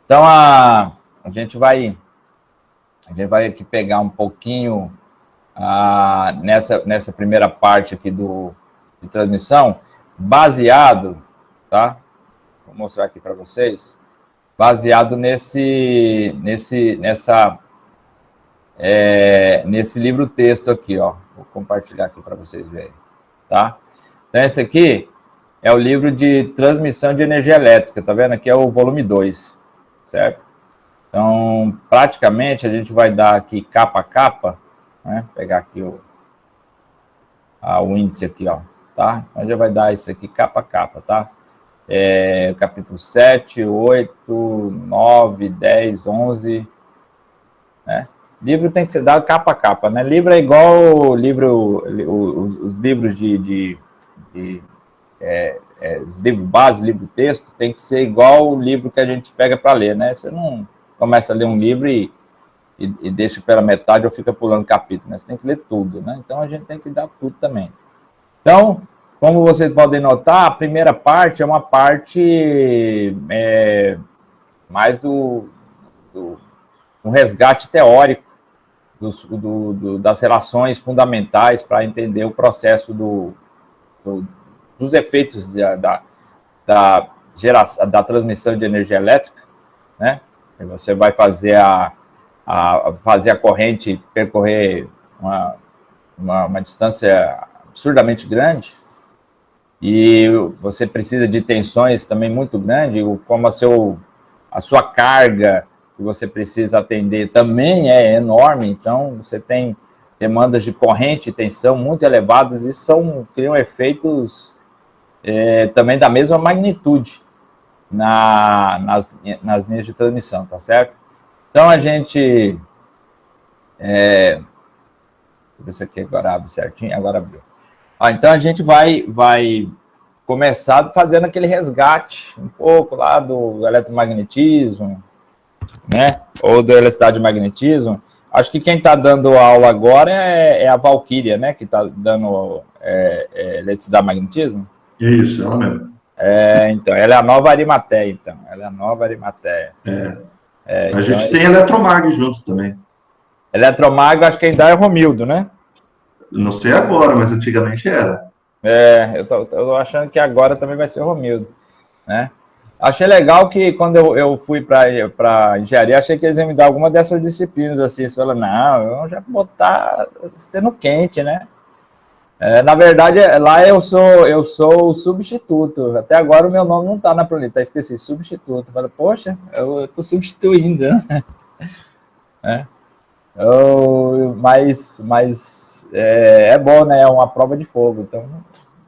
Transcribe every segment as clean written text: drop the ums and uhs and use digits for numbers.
Então, a gente vai aqui pegar um pouquinho nessa primeira parte aqui de transmissão, baseado, tá? Vou mostrar aqui para vocês, baseado nesse livro-texto aqui, ó. Vou compartilhar aqui para vocês verem, tá? Então, esse aqui é o livro de transmissão de energia elétrica, tá vendo? Aqui é o volume 2, certo? Então, praticamente, a gente vai dar aqui capa a capa, né? Pegar aqui o índice aqui, ó, tá? Então, já vai dar isso aqui capa a capa, tá? Capítulo 7, 8, 9, 10, 11, né? Livro tem que ser dado capa a capa, né? Livro é igual os livros os livros base, livro texto, tem que ser igual o livro que a gente pega para ler, né? Você não começa a ler um livro e deixa pela metade ou fica pulando capítulo, né? Você tem que ler tudo, né? Então, a gente tem que dar tudo também. Então, como vocês podem notar, a primeira parte é uma parte mais um resgate teórico das relações fundamentais para entender o processo dos efeitos da transmissão de energia elétrica, né? E você vai fazer fazer a corrente percorrer uma distância absurdamente grande, e você precisa de tensões também muito grandes, como a sua carga que você precisa atender também é enorme, então você tem demandas de corrente e tensão muito elevadas, e criam efeitos também da mesma magnitude nas linhas de transmissão, tá certo? Então, a gente... deixa eu ver se aqui agora abre certinho, agora abriu. Então, a gente vai começar fazendo aquele resgate um pouco lá do eletromagnetismo, né? Ou da eletricidade de magnetismo. Acho que quem está dando aula agora é a Valquíria, né? Que está dando eletricidade de magnetismo. Isso, ela mesmo. Então, ela é a nova Arimateia, então. Ela é a nova Arimateia. A gente tem Eletromag junto também. Eletromag, acho que ainda é Romildo, né? Não sei agora, mas antigamente era. Eu tô achando que agora também vai ser Romildo, né? Achei legal que quando eu fui para engenharia, achei que eles iam me dar alguma dessas disciplinas assim. Você fala, não, eu já vou botar sendo quente, né? Na verdade, lá eu sou o substituto. Até agora o meu nome não está na planilha, tá esqueci, substituto. Fala, poxa, eu estou substituindo, né? Mas é bom, né? É uma prova de fogo. Então,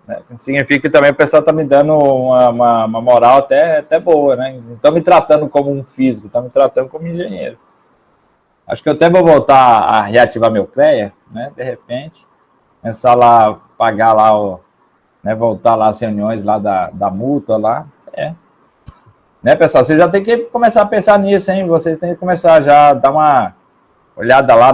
né? Significa que também o pessoal está me dando uma moral até boa, né? Não estão me tratando como um físico, estão me tratando como engenheiro. Acho que eu até vou voltar a reativar meu CREA, né? De repente, começar lá, pagar lá, né? Voltar lá as reuniões lá da multa lá. Né, pessoal? Vocês já tem que começar a pensar nisso, hein? Vocês têm que começar já a dar uma olhada lá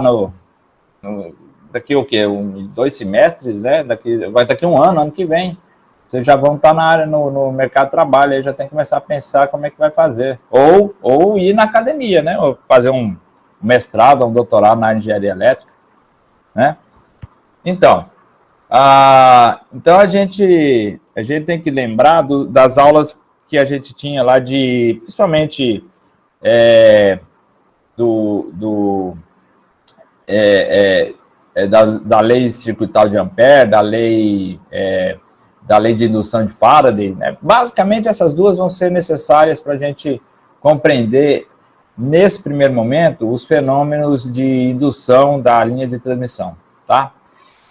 daqui o quê? 2 semestres, né? Daqui um ano que vem, vocês já vão estar na área, no mercado de trabalho, aí já tem que começar a pensar como é que vai fazer. Ou ir na academia, né? Ou fazer um mestrado, um doutorado na engenharia elétrica, né? Então, a gente tem que lembrar das aulas que a gente tinha lá principalmente da lei circuital de Ampère, da lei de indução de Faraday, né? Basicamente, essas duas vão ser necessárias para a gente compreender, nesse primeiro momento, os fenômenos de indução da linha de transmissão, tá?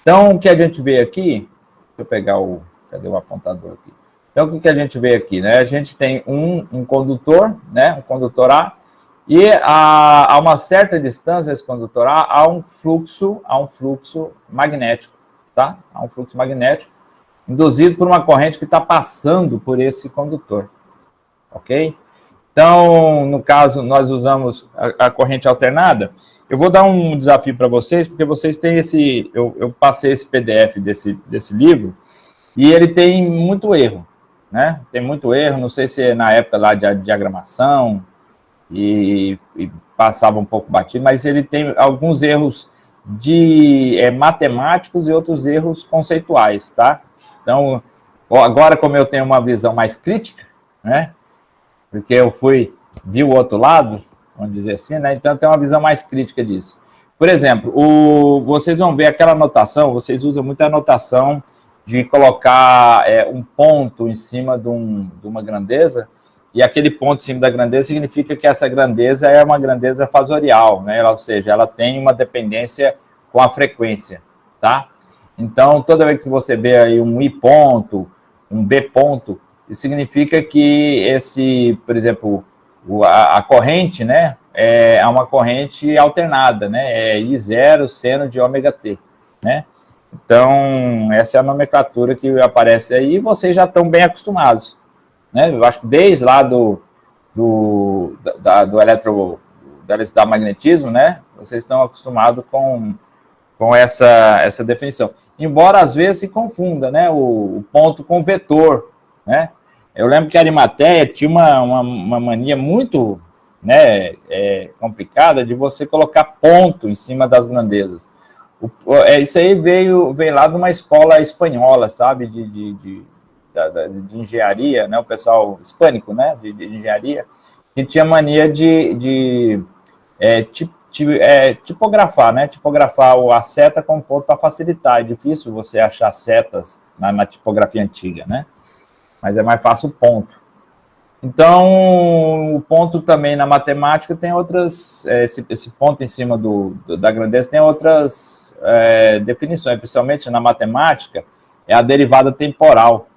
Então, o que a gente vê aqui, deixa eu pegar cadê o apontador aqui? Então, o que a gente vê aqui, né? A gente tem um condutor, né? Um condutor A, e a uma certa distância desse condutor A, há um fluxo magnético, tá? Há um fluxo magnético induzido por uma corrente que está passando por esse condutor, ok? Então, no caso, nós usamos a corrente alternada. Eu vou dar um desafio para vocês, porque vocês têm eu passei esse PDF desse livro, e ele tem muito erro, né? Tem muito erro, não sei se é na época lá de diagramação, e passava um pouco batido, mas ele tem alguns erros matemáticos e outros erros conceituais, tá? Então, agora como eu tenho uma visão mais crítica, né? Porque eu vi o outro lado, vamos dizer assim, né? Então tem uma visão mais crítica disso. Por exemplo, vocês vão ver aquela anotação, vocês usam muita anotação de colocar um ponto em cima de uma grandeza, e aquele ponto em cima da grandeza significa que essa grandeza é uma grandeza fasorial, né? Ou seja, ela tem uma dependência com a frequência, tá? Então, toda vez que você vê aí um I ponto, um B ponto, isso significa que por exemplo, a corrente, né, é uma corrente alternada, né? É I0 seno de ômega t, né? Então, essa é a nomenclatura que aparece aí, e vocês já estão bem acostumados, né? Eu acho que desde lá do eletromagnetismo, né? Vocês estão acostumados com essa definição. Embora, às vezes, se confunda, né? O ponto com vetor, né? Eu lembro que a Arimateia tinha uma mania muito, né, complicada de você colocar ponto em cima das grandezas. Isso aí veio lá de uma escola espanhola, sabe, de engenharia, né, o pessoal hispânico, né, de engenharia, que tinha mania de tipografar, né, tipografar a seta com ponto para facilitar. É difícil você achar setas na tipografia antiga, né, mas é mais fácil o ponto. Então, o ponto também na matemática tem outras, esse ponto em cima da grandeza tem outras definições, principalmente na matemática, é a derivada temporal,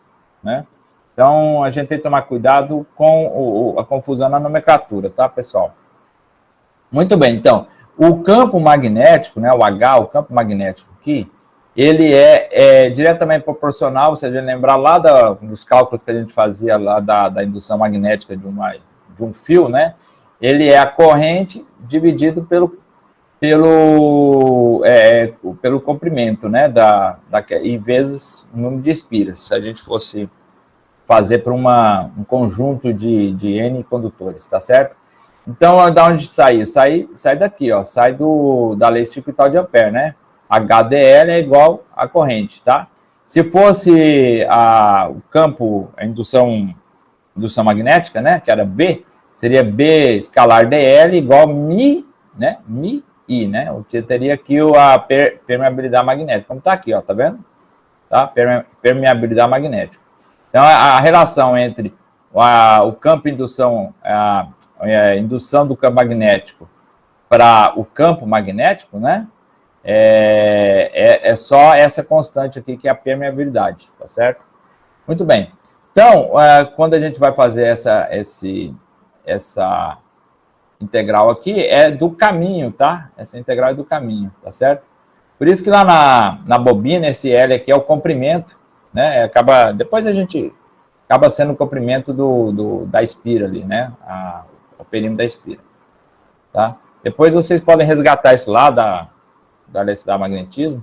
né? Então, a gente tem que tomar cuidado com a confusão na nomenclatura, tá, pessoal? Muito bem, então, o campo magnético, né, o H, o campo magnético aqui, ele é diretamente proporcional, se a gente lembrar lá dos cálculos que a gente fazia lá da indução magnética de um fio, né? Ele é a corrente dividido pelo comprimento, né? E vezes o número de espiras, se a gente fosse fazer para um conjunto de N condutores, tá certo? Então, da onde saiu? Sai daqui, ó, sai da lei circuital de Ampère, né? HDL é igual a corrente, tá? Se fosse o campo, a indução magnética, né, que era B, seria B escalar DL igual μ, né, μI, né? Eu teria aqui a permeabilidade magnética, como tá aqui, ó, tá vendo? Tá? Permeabilidade magnética. Então, a relação entre o campo indução, a indução do campo magnético para o campo magnético, né? É só essa constante aqui, que é a permeabilidade, tá certo? Muito bem. Então, quando a gente vai fazer essa integral aqui, é do caminho, tá? Essa integral é do caminho, tá certo? Por isso que lá na bobina, esse L aqui é o comprimento, né? Depois a gente acaba sendo o comprimento da espira ali, né? O perímetro da espira, tá? Depois vocês podem resgatar isso lá da eletricidade magnetismo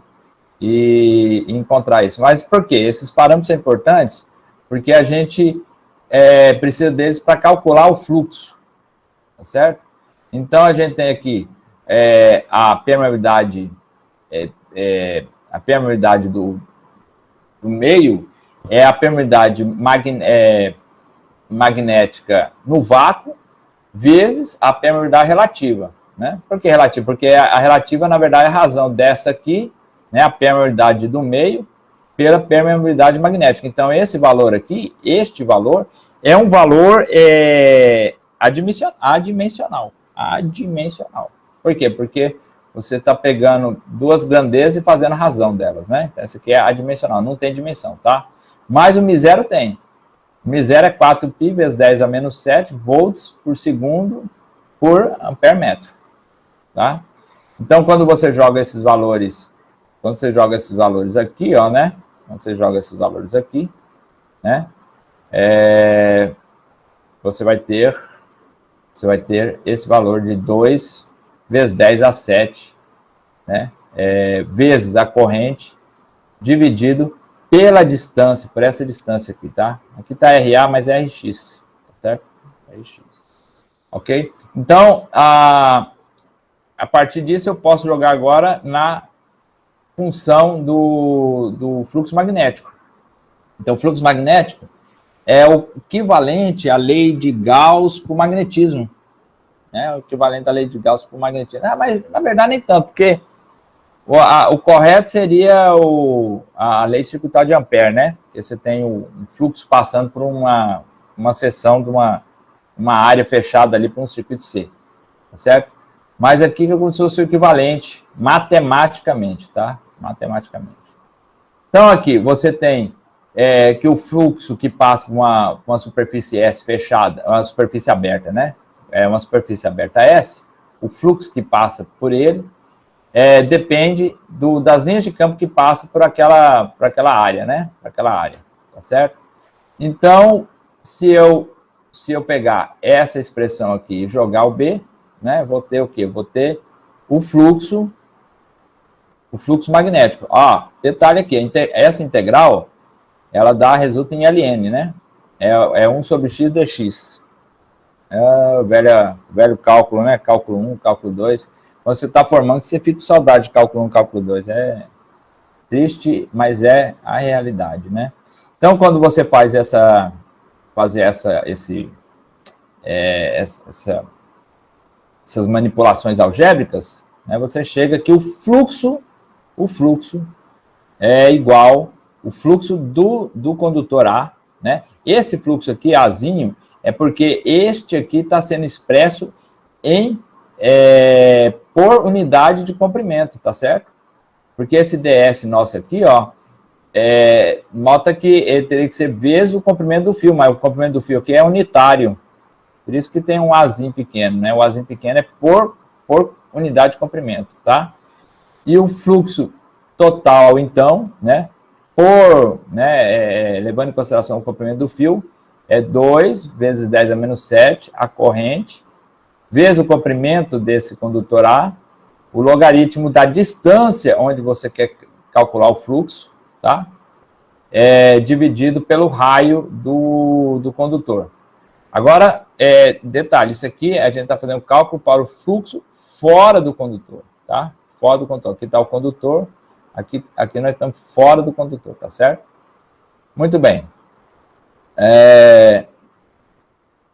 e encontrar isso. Mas por quê? Esses parâmetros são importantes porque a gente precisa deles para calcular o fluxo, tá certo? Então, a gente tem aqui a permeabilidade, do meio é a permeabilidade magnética no vácuo vezes a permeabilidade relativa. Né? Por que relativa? Porque a relativa, na verdade, é a razão dessa aqui, né, a permeabilidade do meio, pela permeabilidade magnética. Então, esse valor aqui, este valor, é um valor adimensional. Por quê? Porque você está pegando duas grandezas e fazendo a razão delas, né? Então, essa aqui é adimensional, não tem dimensão, tá? Mas o μ0 tem. O μ0 é 4π vezes 10 a menos 7 volts por segundo por ampere metro. Tá? Então, quando você joga esses valores aqui, ó, né? Quando você joga esses valores aqui, né? Você vai ter esse valor de 2 vezes 10 a 7, né? Vezes a corrente, dividido pela distância, por essa distância aqui, tá? Aqui tá RA, mas é RX, tá certo? RX. Ok? Então, a partir disso, eu posso jogar agora na função do fluxo magnético. Então, o fluxo magnético é o equivalente à lei de Gauss para o magnetismo. O equivalente à lei de Gauss para o magnetismo. Mas, na verdade, nem tanto, porque o correto seria a lei circuital de Ampère, né? Porque você tem um fluxo passando por uma seção de uma área fechada ali para um circuito C, tá certo? Mas aqui é como se fosse o equivalente matematicamente, tá? Matematicamente. Então, aqui você tem que o fluxo que passa por uma superfície S fechada, uma superfície aberta, né? Uma superfície aberta S, o fluxo que passa por ele depende das linhas de campo que passa por aquela área, né? Para aquela área, tá certo? Então, se eu pegar essa expressão aqui e jogar o B, né? Vou ter o quê? Vou ter o fluxo magnético. Detalhe aqui, essa integral, ela resulta em ln, né? É 1 sobre x dx. O velho cálculo, né? Cálculo 1, cálculo 2. Quando você está formando, você fica com saudade de cálculo 1, cálculo 2. É triste, mas é a realidade, né? Então, quando você faz essas manipulações algébricas, né, você chega que o fluxo é igual o fluxo do condutor A, né? Esse fluxo aqui, Azinho, é porque este aqui está sendo expresso por unidade de comprimento, tá certo? Porque esse ds nosso aqui, nota que ele teria que ser vezes o comprimento do fio, mas o comprimento do fio aqui é unitário. Por isso que tem um Azinho pequeno, né? O Azinho pequeno é por unidade de comprimento, tá? E o fluxo total, então, né? Levando em consideração o comprimento do fio, é 2 vezes 10 a menos 7, a corrente, vezes o comprimento desse condutor A, o logaritmo da distância onde você quer calcular o fluxo, tá? Dividido pelo raio do condutor. Agora, detalhe, isso aqui a gente está fazendo cálculo para o fluxo fora do condutor, tá? Fora do condutor. Aqui está o condutor, aqui nós estamos fora do condutor, tá certo? Muito bem.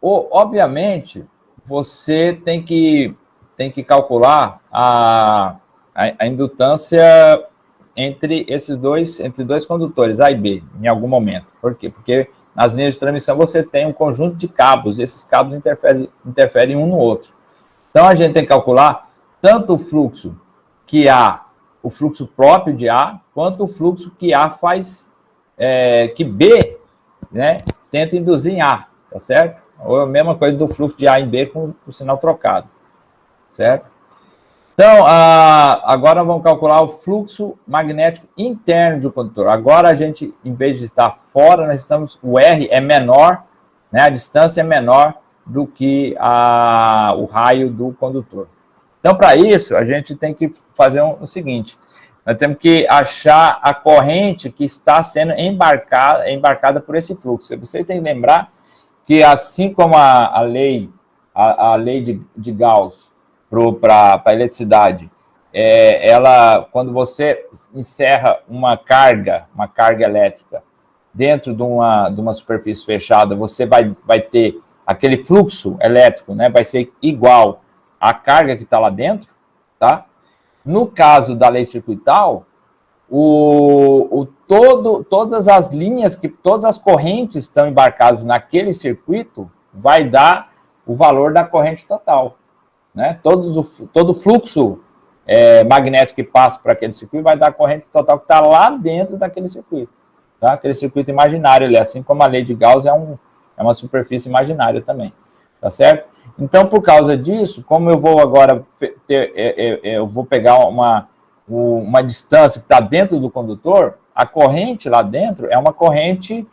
Obviamente, você tem que calcular a indutância entre dois condutores, A e B, em algum momento. Por quê? Porque nas linhas de transmissão você tem um conjunto de cabos, e esses cabos interferem um no outro. Então, a gente tem que calcular tanto o fluxo o fluxo próprio de A, quanto o fluxo que A faz, que B, né, tenta induzir em A, tá certo? Ou a mesma coisa do fluxo de A em B com o sinal trocado, certo? Então, agora vamos calcular o fluxo magnético interno do condutor. Agora a gente, em vez de estar fora, o R é menor, né, a distância é menor do que o raio do condutor. Então, para isso, a gente tem que fazer o seguinte, nós temos que achar a corrente que está sendo embarcada por esse fluxo. Você tem que lembrar que, assim como a lei de Gauss para a eletricidade, quando você encerra uma carga elétrica dentro de uma superfície fechada, você vai ter aquele fluxo elétrico, né, vai ser igual à carga que está lá dentro, tá? No caso da lei circuital, todas as linhas, todas as correntes estão embarcadas naquele circuito, vai dar o valor da corrente total, né? Todo fluxo magnético que passa por aquele circuito vai dar a corrente total que está lá dentro daquele circuito, tá? Aquele circuito imaginário ali, assim como a lei de Gauss é uma superfície imaginária também, tá certo? Então, por causa disso, como eu vou agora eu vou pegar uma distância que está dentro do condutor, a corrente lá dentro é uma corrente,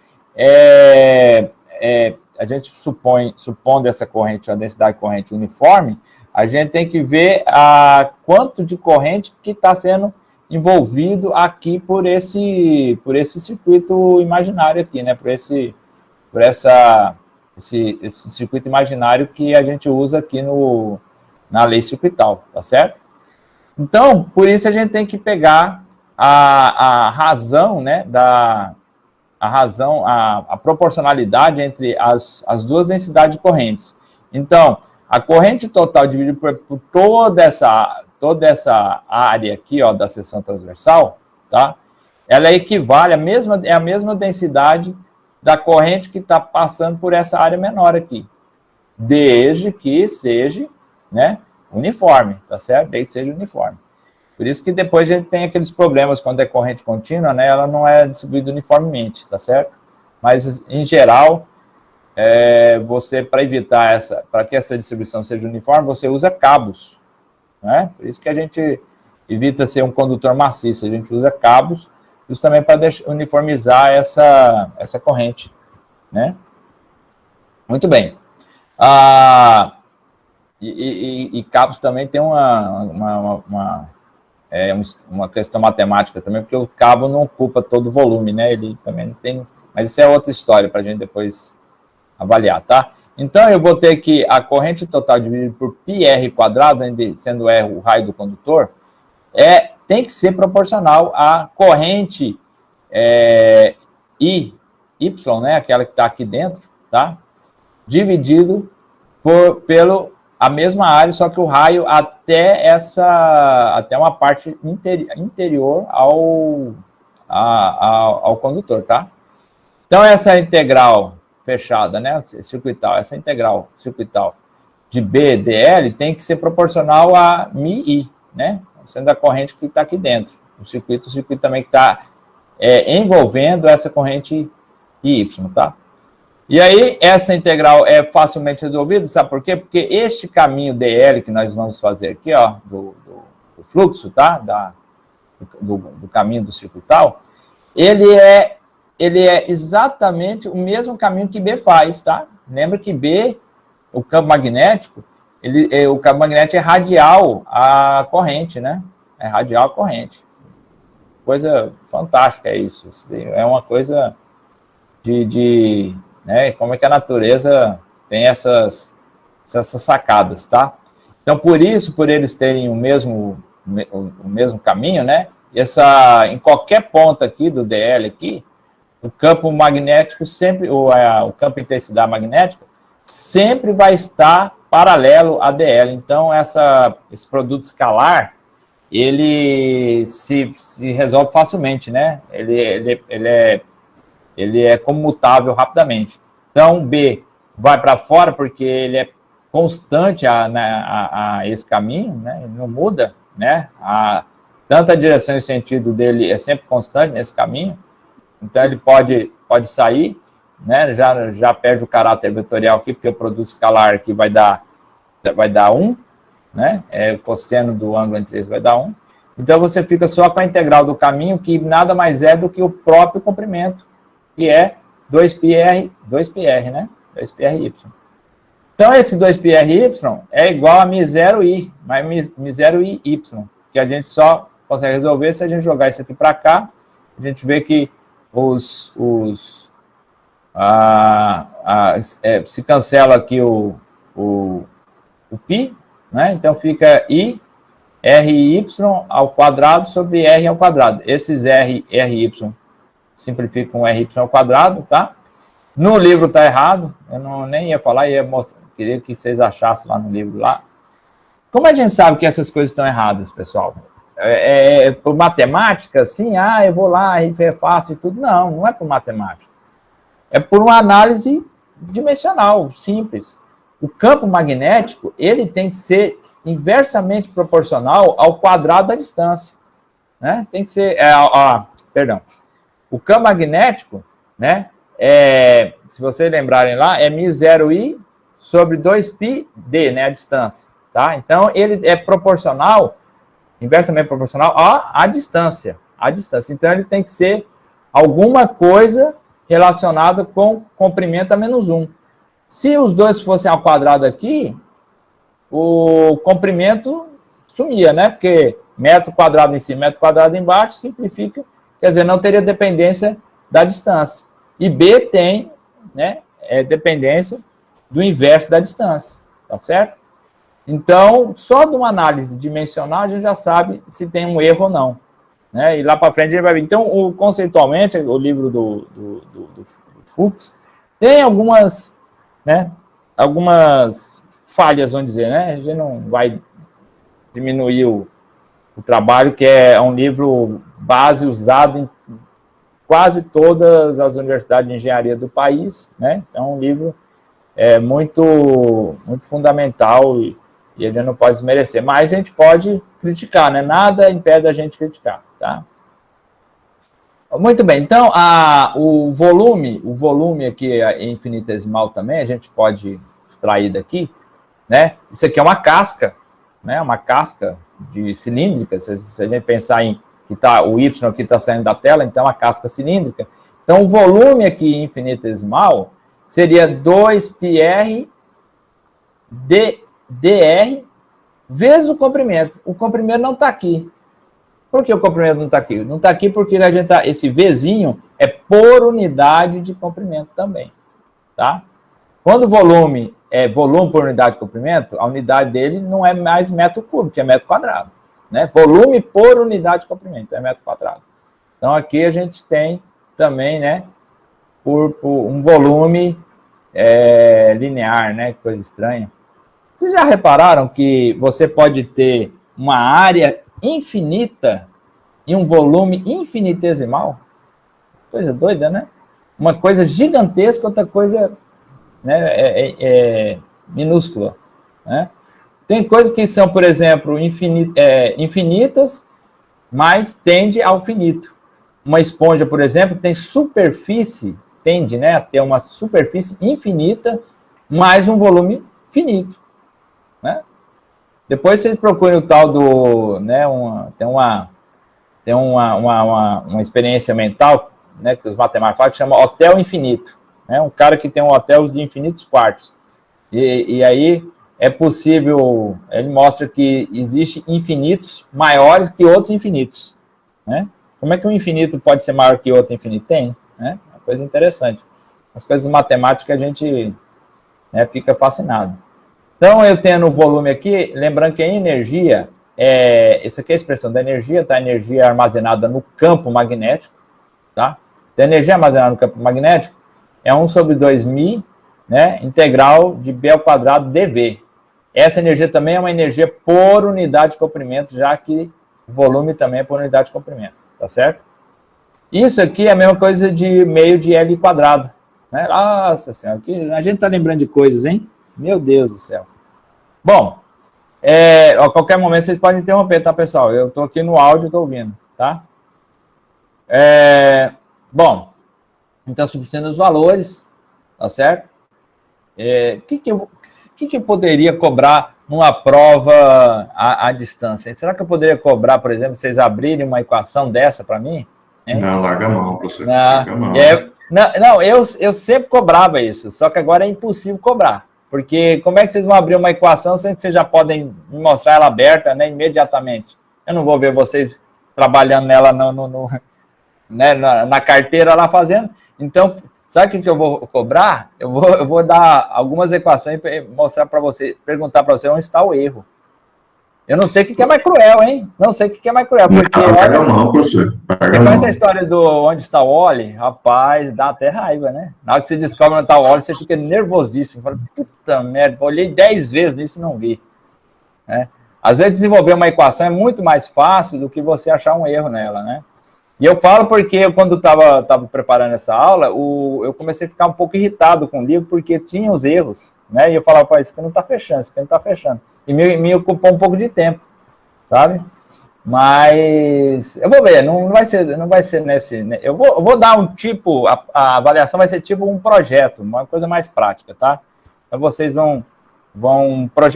a gente supondo essa corrente, a densidade de corrente uniforme, a gente tem que ver quanto de corrente que está sendo envolvido aqui por esse circuito imaginário aqui, né? Por esse esse circuito imaginário que a gente usa aqui na lei circuital, tá certo? Então, por isso a gente tem que pegar a razão, né, a proporcionalidade entre as duas densidades de correntes. Então, a corrente total dividida por toda essa área aqui, ó, da seção transversal, tá? Ela equivale é a mesma densidade da corrente que está passando por essa área menor aqui, desde que seja, né, uniforme, tá certo? Desde que seja uniforme. Por isso que depois a gente tem aqueles problemas quando é corrente contínua, né? Ela não é distribuída uniformemente, tá certo? Mas, em geral, você, para evitar para que essa distribuição seja uniforme, você usa cabos, né? Por isso que a gente evita ser um condutor maciço, a gente usa cabos justamente para uniformizar essa corrente, né? Muito bem. E cabos também tem uma questão matemática também, porque o cabo não ocupa todo o volume, né? Ele também não tem... Mas isso é outra história para a gente depois avaliar, tá? Então, eu vou ter que a corrente total dividida por πr quadrado, sendo R o raio do condutor, tem que ser proporcional à corrente Y, né? Aquela que está aqui dentro, tá? Dividido pelo a mesma área, só que o raio até uma parte interior ao condutor, tá? Então, essa integral fechada, né, circuital, essa integral circuital de BDL tem que ser proporcional a μI, né, sendo a corrente que está aqui dentro. O circuito também que está envolvendo essa corrente Y, tá? E aí, essa integral é facilmente resolvida, sabe por quê? Porque este caminho DL que nós vamos fazer aqui, ó, do fluxo, tá? Do caminho do circuital, ele é exatamente o mesmo caminho que B faz, tá? Lembra que B, o campo magnético, o campo magnético é radial à corrente, né? É radial à corrente. Coisa fantástica é isso. É uma coisa né, como é que a natureza tem essas sacadas, tá? Então, por eles terem o mesmo caminho, né? Em qualquer ponta aqui do DL aqui, o campo magnético sempre, o campo de intensidade magnética sempre vai estar paralelo a DL. Então, esse produto escalar, ele se resolve facilmente, né? Ele é comutável rapidamente. Então, B vai para fora porque ele é constante a esse caminho, né? Ele não muda, né? Tanto a direção e o sentido dele é sempre constante nesse caminho. Então, ele pode sair, né? Já perde o caráter vetorial aqui, porque o produto escalar aqui vai dar 1, né? O cosseno do ângulo entre eles vai dar 1. Então, você fica só com a integral do caminho, que nada mais é do que o próprio comprimento, que é 2πr, né? 2πry. Então, esse 2πry é igual a μ0i, mais μ0i, que a gente só consegue resolver se a gente jogar isso aqui para cá. A gente vê que se cancela aqui o π, né? Então, fica i, ry ao quadrado sobre r ao quadrado. Esses ry simplificam ry ao quadrado, tá? No livro tá errado, eu nem ia falar, queria que vocês achassem lá no livro lá. Como a gente sabe que essas coisas estão erradas, pessoal? Por matemática, sim, eu vou lá e refaço e tudo. Não é por matemática. É por uma análise dimensional, simples. O campo magnético, ele tem que ser inversamente proporcional ao quadrado da distância, né? Tem que ser, perdão. O campo magnético, né, se vocês lembrarem lá, é μ0i sobre 2πd, né, a distância, tá? Então, ele é proporcional, inversamente proporcional à distância. Então, ele tem que ser alguma coisa relacionada com comprimento a -1. Se os dois fossem ao quadrado aqui, o comprimento sumia, né? Porque metro quadrado em cima, metro quadrado embaixo, simplifica, quer dizer, não teria dependência da distância. E B tem, né, dependência do inverso da distância, tá certo? Então, só de uma análise dimensional, a gente já sabe se tem um erro ou não, né? E lá para frente a gente vai ver. Então, conceitualmente, o livro do Fuchs tem algumas, né, algumas falhas, vamos dizer, né? A gente não vai diminuir o trabalho, que é um livro base usado em quase todas as universidades de engenharia do país, né? Então, é um livro muito fundamental e a gente não pode desmerecer, mas a gente pode criticar, né? Nada impede a gente criticar, tá? Muito bem, então, o volume aqui é infinitesimal também, a gente pode extrair daqui, né? Isso aqui é uma casca, né? Uma casca de cilíndrica, se a gente pensar em que o Y aqui está saindo da tela, então a casca cilíndrica. Então, o volume aqui infinitesimal seria 2πr dr vezes o comprimento. O comprimento não está aqui. Por que o comprimento não está aqui? Não está aqui porque a gente esse Vzinho é por unidade de comprimento também, tá? Quando o volume é volume por unidade de comprimento, a unidade dele não é mais metro cúbico, que é metro quadrado, né? Volume por unidade de comprimento é metro quadrado. Então, aqui a gente tem também, né, por um volume linear, né? Coisa estranha. Vocês já repararam que você pode ter uma área infinita e um volume infinitesimal? Coisa doida, né? Uma coisa gigantesca, outra coisa, né, minúscula, né? Tem coisas que são, por exemplo, infinitas, mas tende ao finito. Uma esponja, por exemplo, tem superfície, tende, né, a ter uma superfície infinita, mais um volume finito, né? Depois vocês procurem o tal do, né, tem uma experiência mental, né, que os matemáticos falam, que chama hotel infinito, né? Um cara que tem um hotel de infinitos quartos. E aí é possível, ele mostra que existe infinitos maiores que outros infinitos, né? Como é que um infinito pode ser maior que outro infinito? Tem, né? Uma coisa interessante. As coisas matemáticas a gente, né, fica fascinado. Então, eu tendo o volume aqui, lembrando que a energia, essa aqui é a expressão da energia, tá? A energia armazenada no campo magnético, tá? Então, a energia armazenada no campo magnético é 1/2.000, né, integral de B ao quadrado dV. Essa energia também é uma energia por unidade de comprimento, já que o volume também é por unidade de comprimento, tá certo? Isso aqui é a mesma coisa de meio de L quadrado, né? Nossa Senhora, a gente tá lembrando de coisas, hein? Meu Deus do céu. Bom, a qualquer momento vocês podem interromper, tá, pessoal? Eu estou aqui no áudio, estou ouvindo, tá? Bom, então, substituindo os valores, tá certo? Que eu poderia cobrar numa prova à distância? Será que eu poderia cobrar, por exemplo, vocês abrirem uma equação dessa para mim? Hein? Não, larga a mão, professor. Larga a mão. Não, eu sempre cobrava isso, só que agora é impossível cobrar. Porque como é que vocês vão abrir uma equação sem que vocês já podem me mostrar ela aberta, né, imediatamente? Eu não vou ver vocês trabalhando nela né, na carteira lá fazendo. Então, sabe o que eu vou cobrar? Eu vou dar algumas equações e mostrar para você, perguntar para você onde está o erro. Eu não sei o que é mais cruel, hein? Não sei o que é mais cruel, porque... Não, professor. Você conhece a história do onde está o Wally? Rapaz, dá até raiva, né? Na hora que você descobre onde está o Wally, você fica nervosíssimo. Fala, puta merda, olhei 10 vezes nisso e não vi. Às vezes, desenvolver uma equação é muito mais fácil do que você achar um erro nela, né? E eu falo porque, quando estava preparando essa aula, eu comecei a ficar um pouco irritado com o livro, porque tinha os erros, né? E eu falava, pô, isso aqui não está fechando, isso aqui não está fechando. E me ocupou um pouco de tempo, sabe? Mas eu vou ver, não vai ser nesse... Né? Eu vou dar um tipo, a avaliação vai ser tipo um projeto, uma coisa mais prática, tá? Então vocês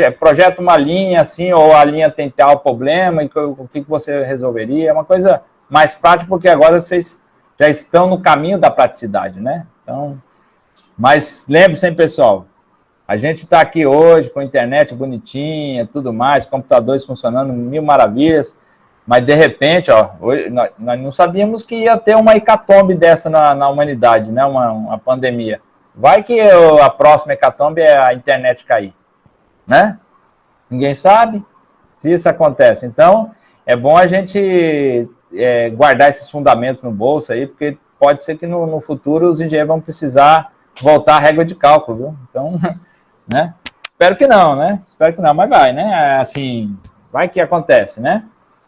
projetam uma linha assim, ou a linha tem tal problema, e o que você resolveria, é uma coisa mais prática, porque agora vocês já estão no caminho da praticidade, né? Então, mas lembre-se, hein, pessoal, a gente está aqui hoje com a internet bonitinha, tudo mais, computadores funcionando, mil maravilhas, mas de repente, hoje, nós não sabíamos que ia ter uma hecatombe dessa na humanidade, né? Uma pandemia. Vai que a próxima hecatombe é a internet cair, né? Ninguém sabe se isso acontece. Então, é bom a gente guardar esses fundamentos no bolso aí, porque pode ser que no futuro os engenheiros vão precisar voltar à régua de cálculo, viu? Então, né? Espero que não, né? Espero que não, mas vai, né? Assim, vai que acontece, né?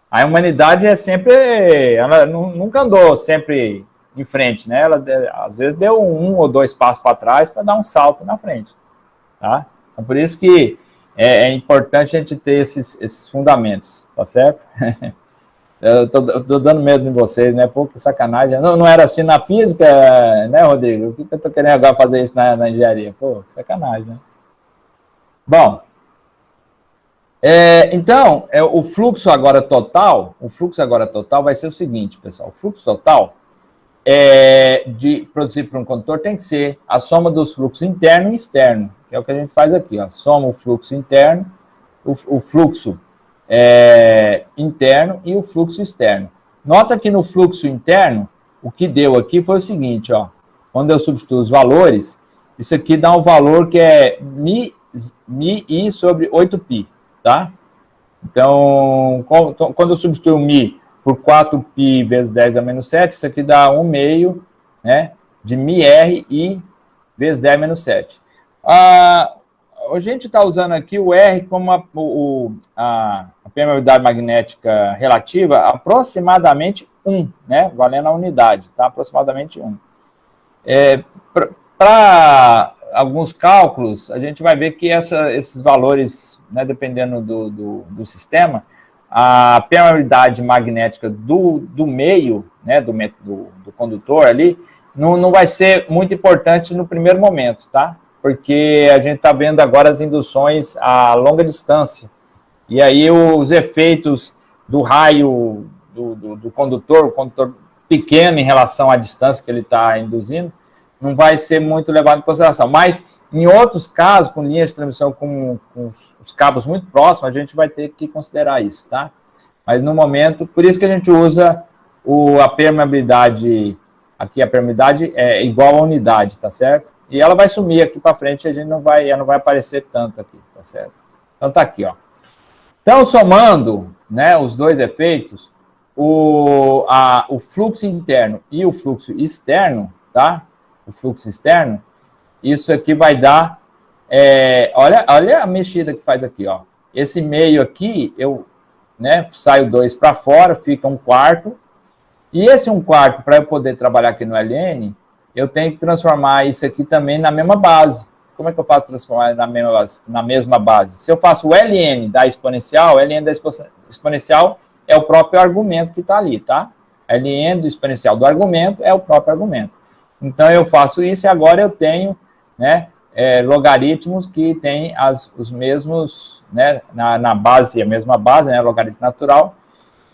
A humanidade é sempre, ela nunca andou sempre em frente, né? Ela às vezes deu 1 ou 2 passos para trás para dar um salto na frente, tá? Então, por isso que é importante a gente ter esses fundamentos, tá certo? Eu tô dando medo em vocês, né? Pô, que sacanagem. Não era assim na física, né, Rodrigo? O que eu tô querendo agora fazer isso na engenharia? Pô, sacanagem, né? Bom, então, o fluxo agora total vai ser o seguinte, pessoal. O fluxo total de produzir para um condutor tem que ser a soma dos fluxos interno e externo, que é o que a gente faz aqui, ó. Soma o fluxo interno, o fluxo interno e o fluxo externo. Nota que no fluxo interno, o que deu aqui foi o seguinte, ó. Quando eu substituo os valores, isso aqui dá um valor que é mi sobre 8π, tá? Então, quando eu substituo mi por 4π vezes 10 a menos 7, isso aqui dá 1 meio, né, de μr i vezes 10 a menos 7. A gente está usando aqui o R como a permeabilidade magnética relativa, aproximadamente 1, né, valendo a unidade, tá? Aproximadamente 1. Para alguns cálculos, a gente vai ver que esses valores, né, dependendo do sistema, a permeabilidade magnética do meio, né, do condutor ali, não vai ser muito importante no primeiro momento, tá? Porque a gente está vendo agora as induções a longa distância. E aí os efeitos do raio do condutor, o condutor pequeno em relação à distância que ele está induzindo, não vai ser muito levado em consideração. Mas, em outros casos, com linhas de transmissão com os cabos muito próximos, a gente vai ter que considerar isso, tá? Mas, no momento, por isso que a gente usa a permeabilidade, aqui a permeabilidade é igual a unidade, tá certo? E ela vai sumir aqui para frente, ela não vai aparecer tanto aqui, tá certo? Então, tá aqui, ó. Então, somando, né, os dois efeitos, o fluxo interno e o fluxo externo, tá? O fluxo externo, isso aqui vai dar, olha a mexida que faz aqui, ó. Esse meio aqui, saio 2 para fora, fica 1/4, e esse 1/4, para eu poder trabalhar aqui no LN, eu tenho que transformar isso aqui também na mesma base. Como é que eu faço transformar na mesma base? Se eu faço o LN da exponencial, o LN da exponencial é o próprio argumento que está ali, tá? LN do exponencial do argumento é o próprio argumento. Então, eu faço isso e agora eu tenho, né, logaritmos que têm os mesmos, né, na base, a mesma base, né, logaritmo natural.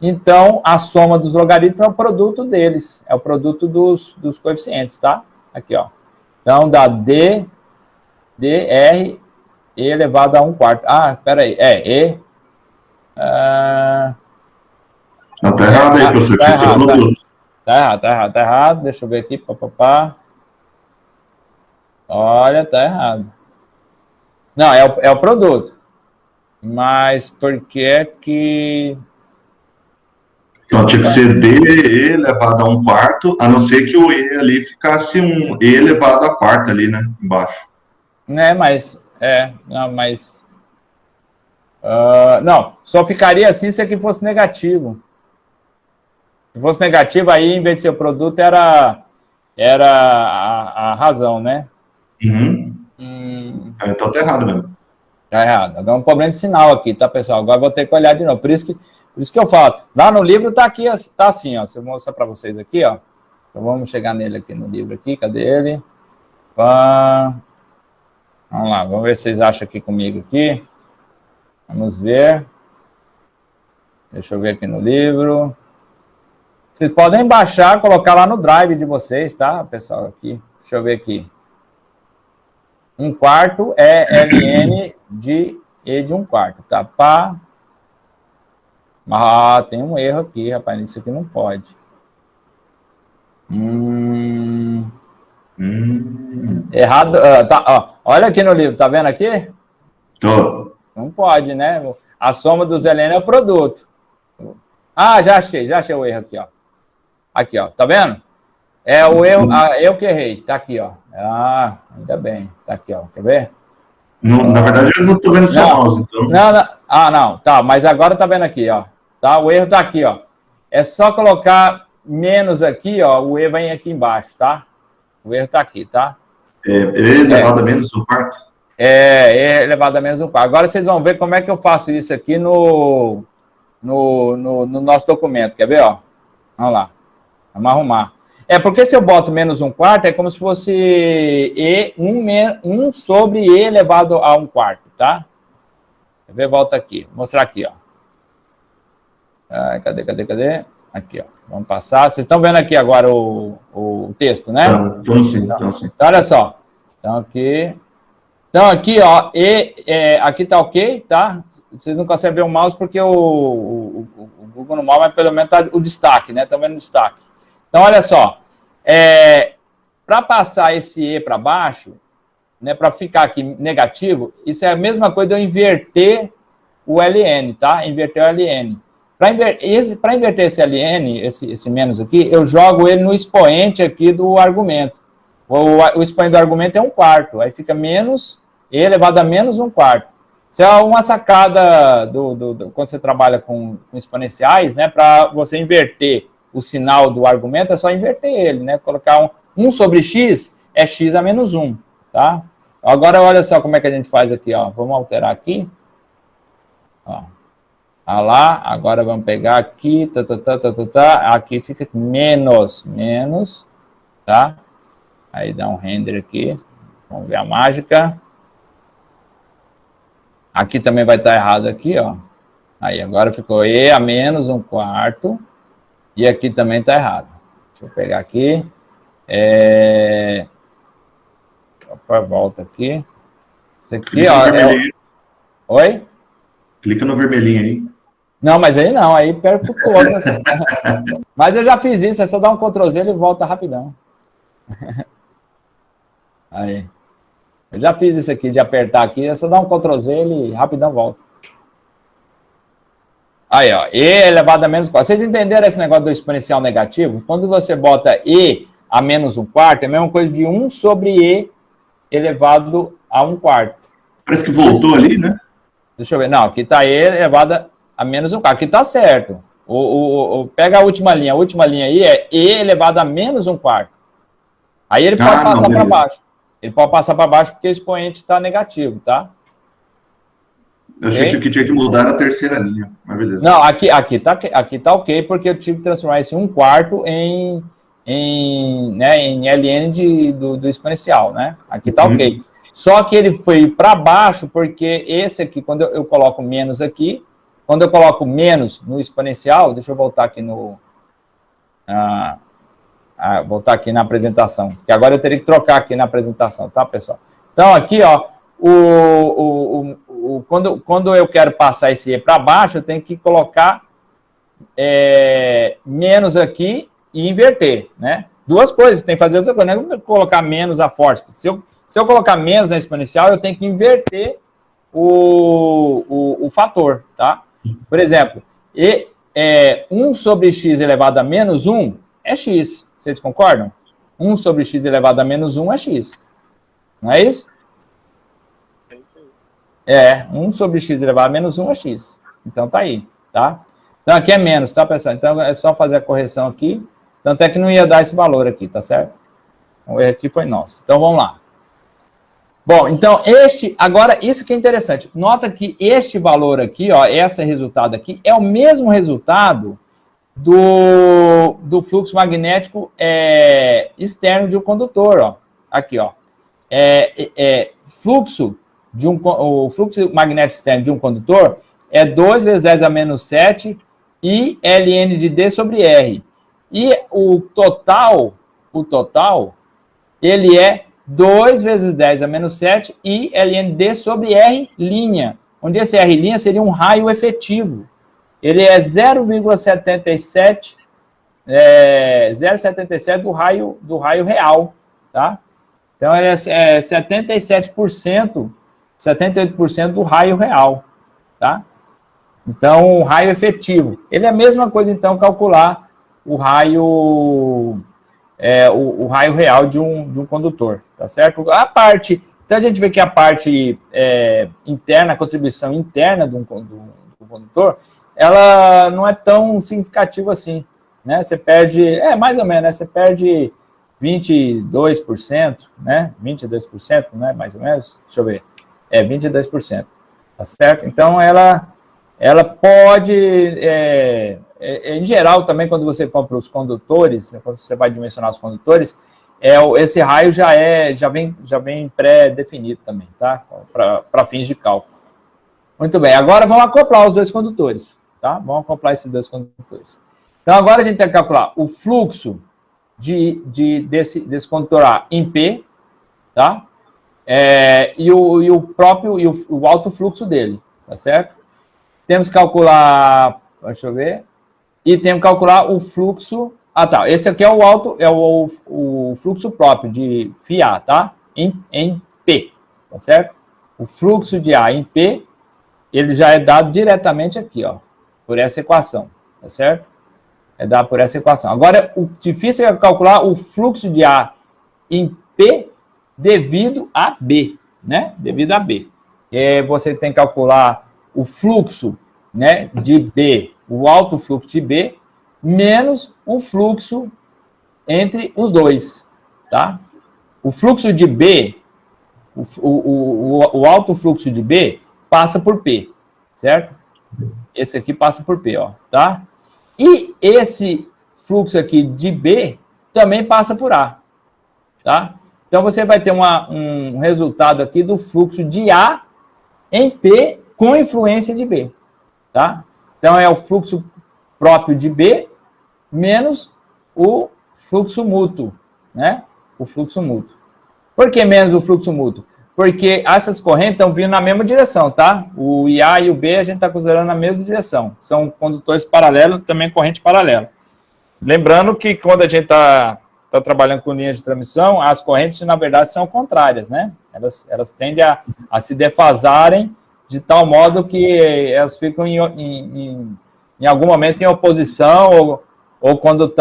Então, a soma dos logaritmos é o produto deles, é o produto dos coeficientes, tá? Aqui, ó. Então, dá dr e elevado a 1/4. Ah, peraí, Não, tá errado aí, professor, tá tinha que ser errado, produto. tá errado, deixa eu ver aqui, papapá. Olha, tá errado. Não, é o produto. Mas por que é que... Então tinha que ser D elevado a 1/4, a não ser que o E ali ficasse um E elevado a quarta ali, né? Embaixo. Né, mas... não, mas... não, só ficaria assim se aqui fosse negativo. Se fosse negativo, aí, em vez de ser o produto, era a razão, né? Uhum. Então tá errado mesmo. Tá errado. Agora é um problema de sinal aqui, tá, pessoal? Agora eu vou ter que olhar de novo. Por isso que eu falo. Lá no livro tá aqui, tá assim, ó. Se eu mostrar para vocês aqui, ó. Então vamos chegar nele aqui no livro aqui. Cadê ele? Vamos lá, vamos ver se vocês acham aqui comigo aqui. Vamos ver. Deixa eu ver aqui no livro. Vocês podem baixar, colocar lá no drive de vocês, tá, pessoal? Aqui. Deixa eu ver aqui. 1/4 é ln de E de 1/4, tá? Pá. Tem um erro aqui, rapaz. Isso aqui não pode. Errado. Tá, ó, olha aqui no livro, tá vendo aqui? Tô. Não pode, né? A soma do zeleno é o produto. Ah, já achei o erro aqui, ó. Aqui, ó, tá vendo? É o erro, eu que errei, tá aqui, ó. Ah, ainda bem, tá aqui, ó, quer ver? Na verdade, eu não tô vendo seu mouse, então. Não, tá, mas agora tá vendo aqui, ó. Tá, o erro tá aqui, ó. É só colocar menos aqui, ó, o erro vem aqui embaixo, tá? O erro tá aqui, tá? E elevado a menos um quarto? É elevado a menos um quarto. Agora vocês vão ver como é que eu faço isso aqui no nosso documento, quer ver, ó? Vamos lá, vamos arrumar. Porque se eu boto menos um quarto, é como se fosse um sobre E elevado a um quarto, tá? Quer ver? Volta aqui, vou mostrar aqui, ó. Cadê? Aqui, ó. Vamos passar. Vocês estão vendo aqui agora o texto, né? Estão sim. Então, olha só. Então, aqui, ó, aqui tá ok, tá? Vocês não conseguem ver o mouse porque o Google não mostra, mas pelo menos tá o destaque, né? Estão vendo o destaque. Então, olha só. Para passar esse E para baixo, né, para ficar aqui negativo, isso é a mesma coisa de eu inverter o LN, tá? Inverter o LN. Para inverter esse LN, esse menos aqui, eu jogo ele no expoente aqui do argumento. O expoente do argumento é um quarto, aí fica menos E elevado a menos um quarto. Isso é uma sacada quando você trabalha com exponenciais, né? Para você inverter o sinal do argumento, é só inverter ele, né? Colocar 1 sobre x é x a menos 1, tá? Agora, olha só como é que a gente faz aqui, ó. Vamos alterar aqui. Ó. Lá, agora vamos pegar aqui, aqui fica menos, tá? Aí dá um render aqui, vamos ver a mágica. Aqui também vai estar errado aqui, ó. Aí, agora ficou E a menos um quarto, e aqui também está errado. Deixa eu pegar aqui. Opa, volta aqui. Isso aqui, ó. Oi? Clica no vermelhinho aí. Não, mas aí não, aí perco todas. Mas eu já fiz isso, é só dar um Ctrl Z e volta rapidão. Aí. Eu já fiz isso aqui, de apertar aqui, é só dar um Ctrl Z e rapidão volta. Aí, ó, E elevado a menos 4. Vocês entenderam esse negócio do exponencial negativo? Quando você bota E a menos um quarto, é a mesma coisa de 1 sobre E elevado a um quarto. Parece que voltou ali, né? Deixa eu ver. Não, aqui está E elevado a menos um quarto. Aqui está certo. Pega a última linha. A última linha aí é E elevado a menos um quarto. Aí ele pode passar para baixo. Ele pode passar para baixo porque o expoente está negativo, tá? Eu achei que o que tinha que mudar era a terceira linha, mas beleza. Não, aqui tá ok, porque eu tive que transformar esse 1 quarto em ln do exponencial, né? Aqui tá ok. Só que ele foi para baixo, porque esse aqui, quando eu coloco menos aqui, quando eu coloco menos no exponencial, deixa eu voltar aqui voltar aqui na apresentação, que agora eu teria que trocar aqui na apresentação, tá, pessoal? Então, aqui, ó, quando eu quero passar esse E para baixo, eu tenho que colocar menos aqui e inverter, né? Duas coisas, tem que fazer outra coisa, não é colocar menos a força. Se eu colocar menos na exponencial, eu tenho que inverter o fator, tá? Por exemplo, 1 sobre x elevado a menos 1 é x. Vocês concordam? 1 sobre x elevado a menos 1 é x. Não é isso? 1 sobre x elevado a menos 1 é x. Então, tá aí, tá? Então, aqui é menos, tá, pessoal? Então, é só fazer a correção aqui. Tanto é que não ia dar esse valor aqui, tá certo? O erro aqui foi nosso. Então, vamos lá. Bom, então, agora, isso que é interessante. Nota que este valor aqui, ó, esse resultado aqui, é o mesmo resultado do fluxo magnético externo de um condutor, ó. Aqui, ó. O fluxo magnético externo de um condutor é 2 vezes 10 a menos 7 e ln de D sobre R. E o total, ele é 2 vezes 10 a menos 7 e ln D sobre R', onde esse R' seria um raio efetivo. Ele é 0,77 do raio real, tá? Então, ele é 77%, 78% do raio real, tá? Então, o raio efetivo. Ele é a mesma coisa, então, calcular o raio, o raio real de um condutor, tá certo? A parte, então a gente vê que a parte interna, a contribuição interna do condutor, ela não é tão significativa assim, né? Você perde, mais ou menos, né? Você perde 22%, né? 22%, né? Mais ou menos, deixa eu ver, 22%, tá certo? Então, ela pode, em geral, também, quando você compra os condutores, quando você vai dimensionar os condutores, esse raio já vem pré-definido também, tá? Para fins de cálculo. Muito bem, agora vamos acoplar os dois condutores, tá? Vamos acoplar esses dois condutores. Então, agora a gente tem que calcular o fluxo desse condutor A em P, tá? E o alto fluxo dele, tá certo? Temos que calcular, deixa eu ver, e temos que calcular o fluxo, tá, esse aqui é o fluxo próprio de φA, tá? Em P, tá certo? O fluxo de A em P, ele já é dado diretamente aqui, ó, por essa equação, tá certo? É dado por essa equação. Agora, o difícil é calcular o fluxo de A em P devido a B, né? Devido a B. Você tem que calcular o fluxo, né, de B, o alto fluxo de B, menos o fluxo entre os dois, tá? O fluxo de B, o alto fluxo de B passa por P, certo? Esse aqui passa por P, ó, tá? E esse fluxo aqui de B também passa por A, tá? Então, você vai ter um resultado aqui do fluxo de A em P com influência de B, tá? Então, é o fluxo próprio de B menos o fluxo mútuo, né? O fluxo mútuo. Por que menos o fluxo mútuo? Porque essas correntes estão vindo na mesma direção, tá? O IA e o B a gente está considerando na mesma direção. São condutores paralelos, também corrente paralela. Lembrando que quando a gente está trabalhando com linhas de transmissão, as correntes, na verdade, são contrárias, né? Elas tendem a se defasarem de tal modo que elas ficam em algum momento em oposição, ou quando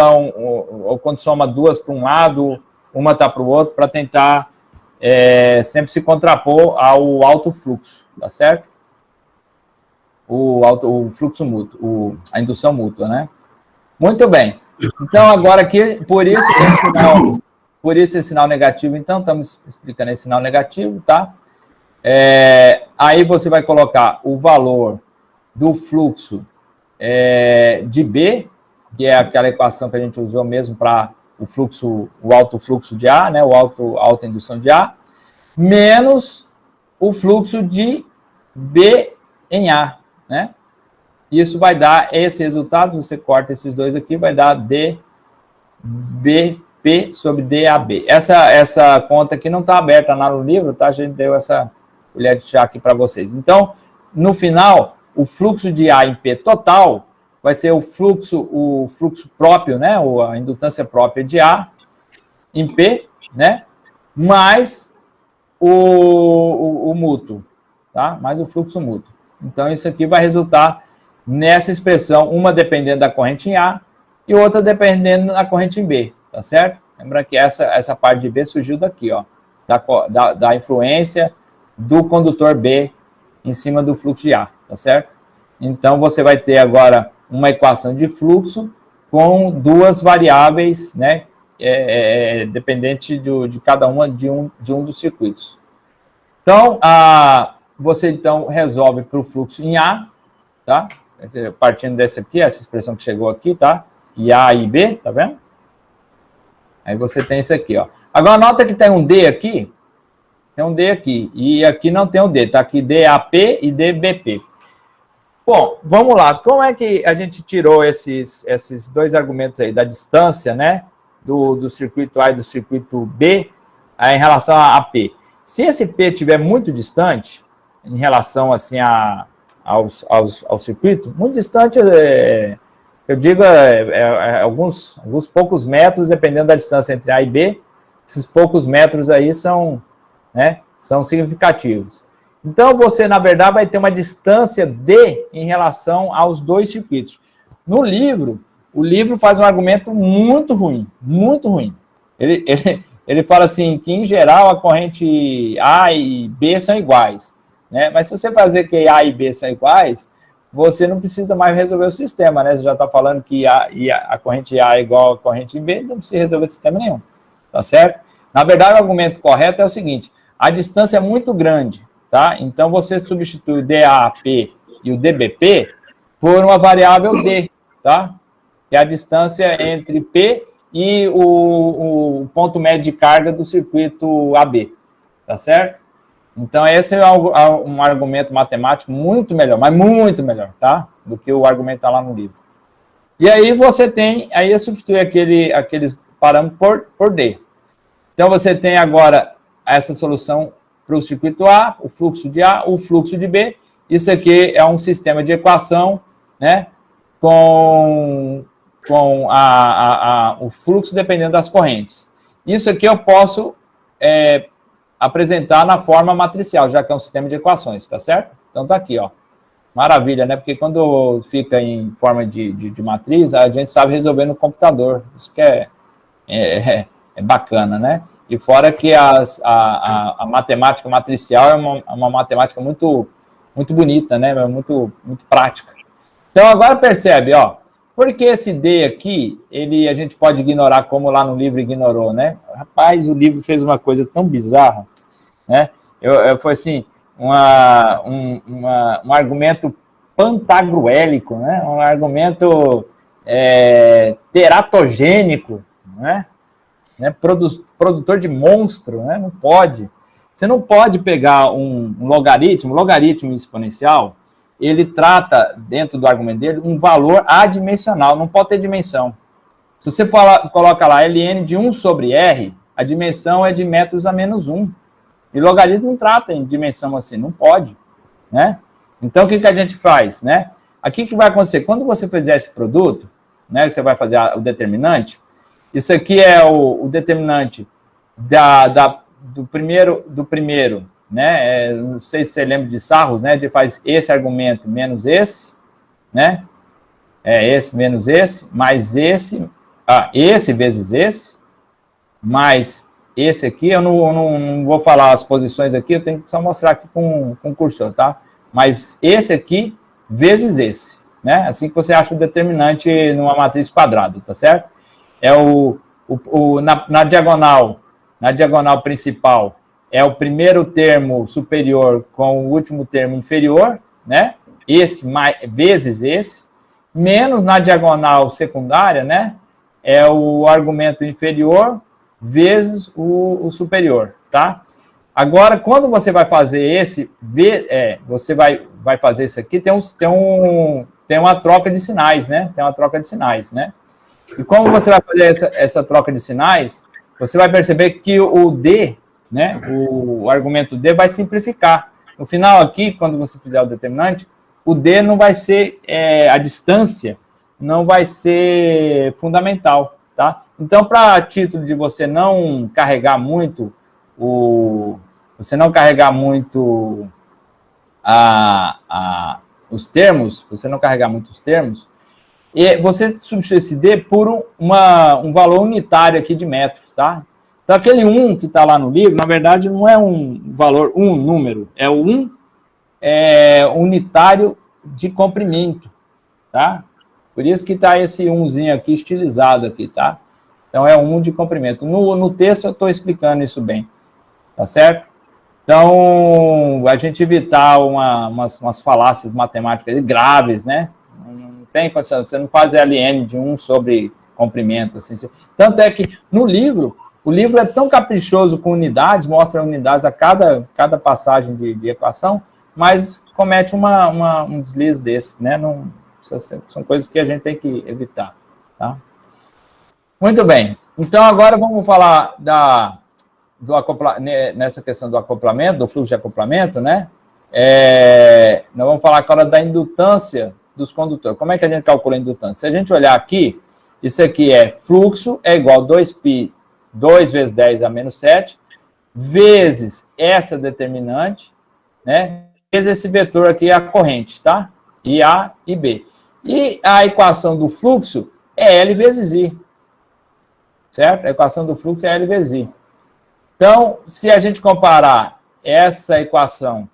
soma duas para um lado, uma está para o outro, para tentar sempre se contrapor ao alto fluxo, tá certo? O fluxo mútuo, a indução mútua, né? Muito bem. Então, agora aqui, por isso esse sinal negativo, então, estamos explicando esse sinal negativo, tá? Aí você vai colocar o valor do fluxo de B, que é aquela equação que a gente usou mesmo para o alto fluxo de A, né, alta indução de A, menos o fluxo de B em A, né? Isso vai dar esse resultado, você corta esses dois aqui, vai dar dBP sobre DAB. Essa conta aqui não está aberta lá no livro, tá? A gente deu essa colher de chá aqui para vocês. Então, no final, o fluxo de A em P total vai ser o fluxo próprio, né? A indutância própria de A em P, né? Mais o mútuo, tá? Mais o fluxo mútuo. Então, isso aqui vai resultar nessa expressão, uma dependendo da corrente em A e outra dependendo da corrente em B, tá certo? Lembra que essa parte de B surgiu daqui, ó, da influência do condutor B em cima do fluxo de A, tá certo? Então, você vai ter agora uma equação de fluxo com duas variáveis, né, dependente de cada uma de um dos circuitos. Então, você então resolve para o fluxo em A, tá? Partindo dessa aqui, essa expressão que chegou aqui, tá? E A e B, tá vendo? Aí você tem isso aqui, ó. Agora, nota que tem um D aqui, e aqui não tem um D, tá aqui DAP e DBP. Bom, vamos lá, como é que a gente tirou esses dois argumentos aí, da distância, né, do circuito A e do circuito B, em relação a P? Se esse P estiver muito distante, em relação, assim, ao circuito, muito distante, eu digo, alguns poucos metros, dependendo da distância entre A e B, esses poucos metros aí são, né, são significativos. Então, você, na verdade, vai ter uma distância D em relação aos dois circuitos. No livro, o livro faz um argumento muito ruim, muito ruim. Ele fala assim, que, em geral, a corrente A e B são iguais, né? Mas se você fazer que A e B são iguais, você não precisa mais resolver o sistema, né? Você já está falando que a corrente A é igual à corrente B, então não precisa resolver sistema nenhum, tá certo? Na verdade, o argumento correto é o seguinte, a distância é muito grande, tá? Então, você substitui o DAP e o DBP por uma variável D, tá? Que é a distância entre P e o ponto médio de carga do circuito AB, tá certo? Então, esse é um argumento matemático muito melhor, mas muito melhor, tá? Do que o argumento está lá no livro. E aí você tem, aí eu substitui aqueles parâmetros por D. Então, você tem agora essa solução para o circuito A, o fluxo de A, o fluxo de B. Isso aqui é um sistema de equação, né? Com o fluxo dependendo das correntes. Isso aqui eu posso apresentar na forma matricial, já que é um sistema de equações, tá certo? Então, tá aqui, ó. Maravilha, né? Porque quando fica em forma de matriz, a gente sabe resolver no computador. Isso que é bacana, né? E fora que a matemática matricial é uma matemática muito, muito bonita, né? Muito, muito prática. Então, agora percebe, ó. Porque esse D aqui, a gente pode ignorar como lá no livro ignorou, né? Rapaz, o livro fez uma coisa tão bizarra, né? Foi assim, um argumento pantagruélico, né? Um argumento teratogênico, né? Produtor de monstro, né? Não pode. Você não pode pegar um logaritmo exponencial, ele trata, dentro do argumento dele, um valor adimensional, não pode ter dimensão. Se você coloca lá ln de 1 sobre r, a dimensão é de metros a menos 1. E logaritmo não trata em dimensão assim, não pode, né? Então, o que a gente faz, né? Aqui o que vai acontecer? Quando você fizer esse produto, né, você vai fazer o determinante, isso aqui é o determinante do primeiro, né? Não sei se você lembra de Sarros, né? A gente faz esse argumento menos esse, né? Esse menos esse, mais esse, esse vezes esse, mais esse aqui. Eu não vou falar as posições aqui, eu tenho que só mostrar aqui com o cursor, tá? Mas esse aqui vezes esse, né? Assim que você acha o determinante numa matriz quadrada, tá certo? Na diagonal principal, é o primeiro termo superior com o último termo inferior, né? Esse vezes esse, menos na diagonal secundária, né? É o argumento inferior vezes o superior, tá? Agora, quando você vai fazer você vai fazer isso aqui, tem uma troca de sinais, né? Tem uma troca de sinais, né? E como você vai fazer essa troca de sinais, você vai perceber que o D, né, o argumento D vai simplificar. No final aqui, quando você fizer o determinante, o D não vai ser, a distância não vai ser fundamental, tá? Então, para título de você não carregar muito os termos, e você substitui esse D por um valor unitário aqui de metro, tá? Então, aquele 1 que está lá no livro, na verdade, não é um valor, um número, é o 1 unitário de comprimento, tá? Por isso que está esse 1zinho aqui estilizado aqui, tá? Então, é 1 de comprimento. No texto eu estou explicando isso bem, tá certo? Então, a gente evitar umas falácias matemáticas graves, né? Não tem condição, você não faz ln de 1 sobre comprimento, assim. Tanto é que no livro, o livro é tão caprichoso com unidades, mostra unidades a cada passagem de equação, mas comete um deslize desse, né? São coisas que a gente tem que evitar, tá? Muito bem. Então, agora vamos falar nessa questão do acoplamento, do fluxo de acoplamento, né? Nós vamos falar agora da indutância dos condutores. Como é que a gente calcula a indutância? Se a gente olhar aqui, isso aqui fluxo é igual a 2π 2 vezes 10 a menos 7, vezes essa determinante, né? Vezes esse vetor aqui, a corrente, tá? E A e B. E a equação do fluxo é L vezes I. Certo? A equação do fluxo é L vezes I. Então, se a gente comparar essa equação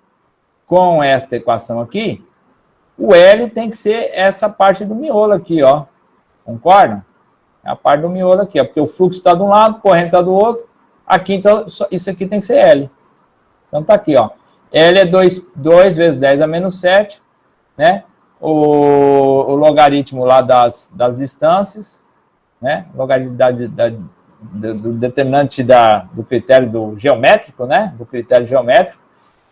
com esta equação aqui, o L tem que ser essa parte do miolo aqui, ó. Concorda? É a parte do miolo aqui, ó, porque o fluxo está de um lado, a corrente está do outro. Aqui, então, isso aqui tem que ser L. Então, tá aqui, ó. L é 2 vezes 10 a menos 7, né? O logaritmo lá das distâncias, né? O logaritmo do determinante do critério geométrico, né? Do critério geométrico.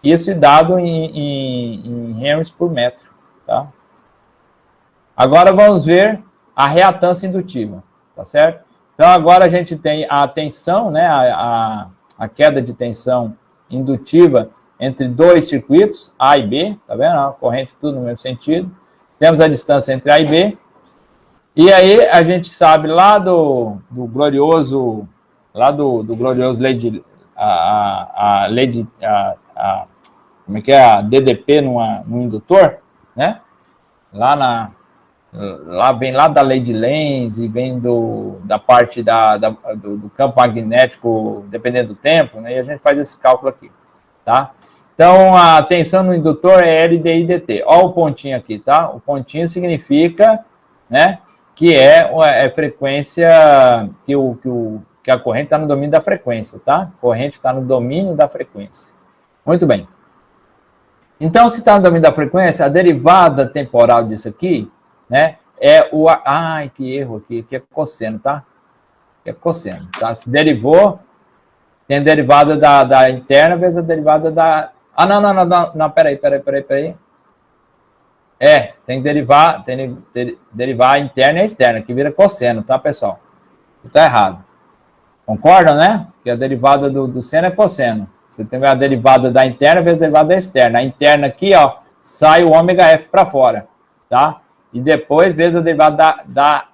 Isso é dado em henries por metro, tá? Agora vamos ver a reatância indutiva, tá certo? Então agora a gente tem a tensão, né? A queda de tensão indutiva entre dois circuitos, A e B, tá vendo? A corrente tudo no mesmo sentido. Temos a distância entre A e B. E aí a gente sabe lá do glorioso lei de como é que é? A DDP no indutor, né? Vem lá da lei de Lenz e vem da parte do campo magnético, dependendo do tempo, né? E a gente faz esse cálculo aqui, tá? Então, a tensão no indutor é L dI dt. Olha o pontinho aqui, tá? O pontinho significa, né, que é frequência, que a corrente está no domínio da frequência, tá? A corrente está no domínio da frequência. Muito bem. Então, se está no domínio da frequência, a derivada temporal disso aqui, né, é o... Ai, que erro aqui, que é cosseno, tá? É cosseno, tá? Se derivou, tem a derivada da interna vezes a derivada da... Ah, não, peraí. Tem que derivar a interna e a externa, que vira cosseno, tá, pessoal? Tá errado. Concordam, né? Que a derivada do seno é cosseno. Você tem a derivada da interna vezes a derivada da externa. A interna aqui, ó, sai o ômega F para fora, tá? E depois vezes a derivada da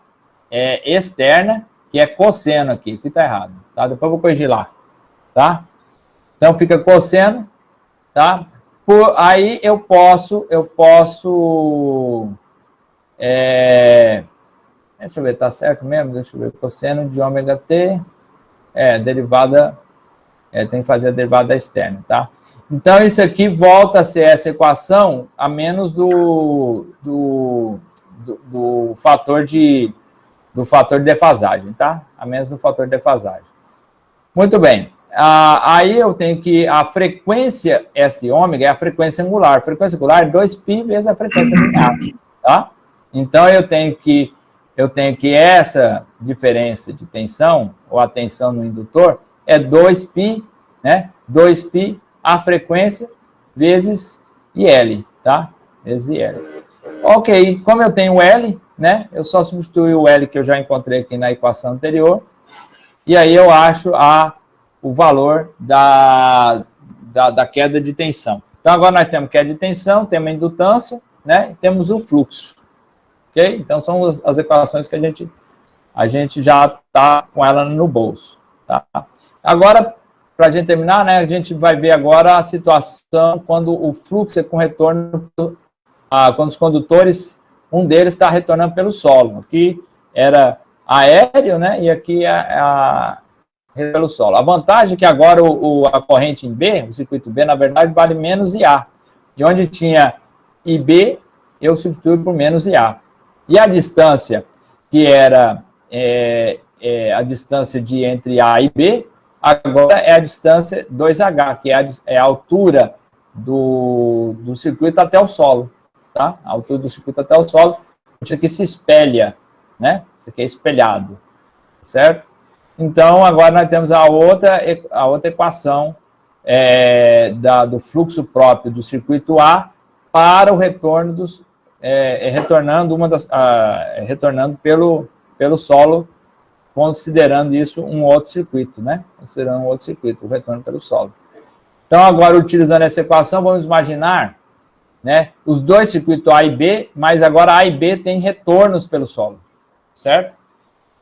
externa, que é cosseno aqui, que tá errado, tá? Depois eu vou corrigir lá, tá? Então fica cosseno, tá? Aí eu posso deixa eu ver, tá certo mesmo? Deixa eu ver, cosseno de ômega t, derivada, tem que fazer a derivada da externa, tá? Então, isso aqui volta a ser essa equação a menos do fator de defasagem, tá? A menos do fator de defasagem. Muito bem. Aí eu tenho que a frequência S ômega é a frequência angular. A frequência angular é 2π vezes a frequência linear, tá? Então, eu tenho que essa diferença de tensão, ou a tensão no indutor, é 2π, né? 2π a frequência vezes IL, tá? Vezes IL. Ok, como eu tenho L, né? Eu só substituo o L que eu já encontrei aqui na equação anterior, e aí eu acho o valor da queda de tensão. Então, agora nós temos queda de tensão, temos a indutância, né? E temos o fluxo. Ok? Então, são as equações que a gente já está com ela no bolso. Tá? Agora, para a gente terminar, né, a gente vai ver agora a situação quando o fluxo é com retorno, quando os condutores, um deles está retornando pelo solo. Aqui era aéreo, né, e aqui pelo solo. A vantagem é que agora a corrente em B, o circuito B, na verdade, vale menos IA. E onde tinha IB, eu substituo por menos IA. E a distância, que era a distância entre A e B, agora é a distância 2H, que é a altura do circuito até o solo, tá? A altura do circuito até o solo, isso aqui se espelha, né? Isso aqui é espelhado, certo? Então, agora nós temos a outra equação do fluxo próprio do circuito A para o retorno retornando pelo solo, considerando isso um outro circuito, né? Considerando um outro circuito, o retorno pelo solo. Então, agora, utilizando essa equação, vamos imaginar, né, os dois circuitos A e B, mas agora A e B têm retornos pelo solo, certo?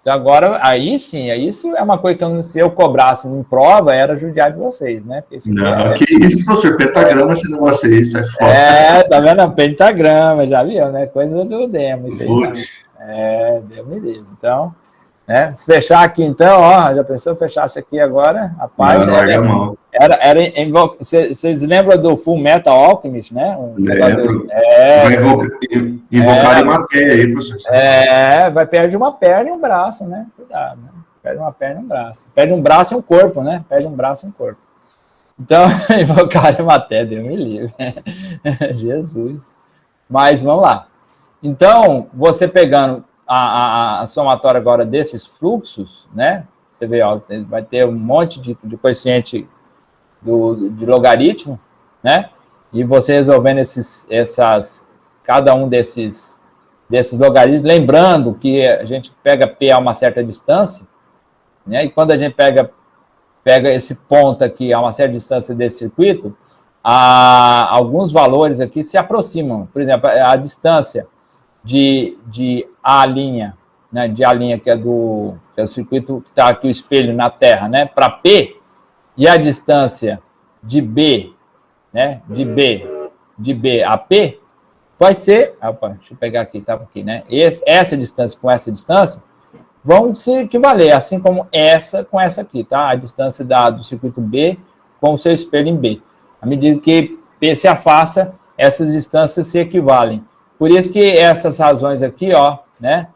Então, agora, aí sim, isso é uma coisa que se eu cobrasse em prova, era judiar de vocês, né? Não, que isso, professor, pentagrama esse negócio aí, isso é foda. Tá vendo? Pentagrama, já viu, né? Coisa do demo, isso aí não. Putz. Deus me livre. Então, né? Se fechar aqui, então, ó, já pensou fechasse aqui agora? Rapaz, Não, larga a mão. vocês lembram do Full Metal Alchemist, né? Lembro. Vai invocar Arimateia aí, professor. Vai perder uma perna e um braço, né? Cuidado, né? Perde uma perna e um braço. Perde um braço e um corpo, né? Perde um braço e um corpo. Então, invocar Arimateia, Deus me livre. Jesus. Mas vamos lá. Então, você pegando a somatória agora desses fluxos, né? Você vê, ó, vai ter um monte de coeficiente de logaritmo, né? E você resolvendo cada um desses logaritmos, lembrando que a gente pega P a uma certa distância, né? E quando a gente pega esse ponto aqui a uma certa distância desse circuito, alguns valores aqui se aproximam. Por exemplo, a distância de A', né, de A', que é o circuito que está aqui o espelho na Terra, né, para P, e a distância de B, né, de B a P, vai ser, deixa eu pegar aqui, tá aqui, né, essa distância com essa distância vão se equivaler, assim como essa com essa aqui, tá, a distância do circuito B com o seu espelho em B. À medida que P se afasta, essas distâncias se equivalem. Por isso que essas razões aqui, ó, né,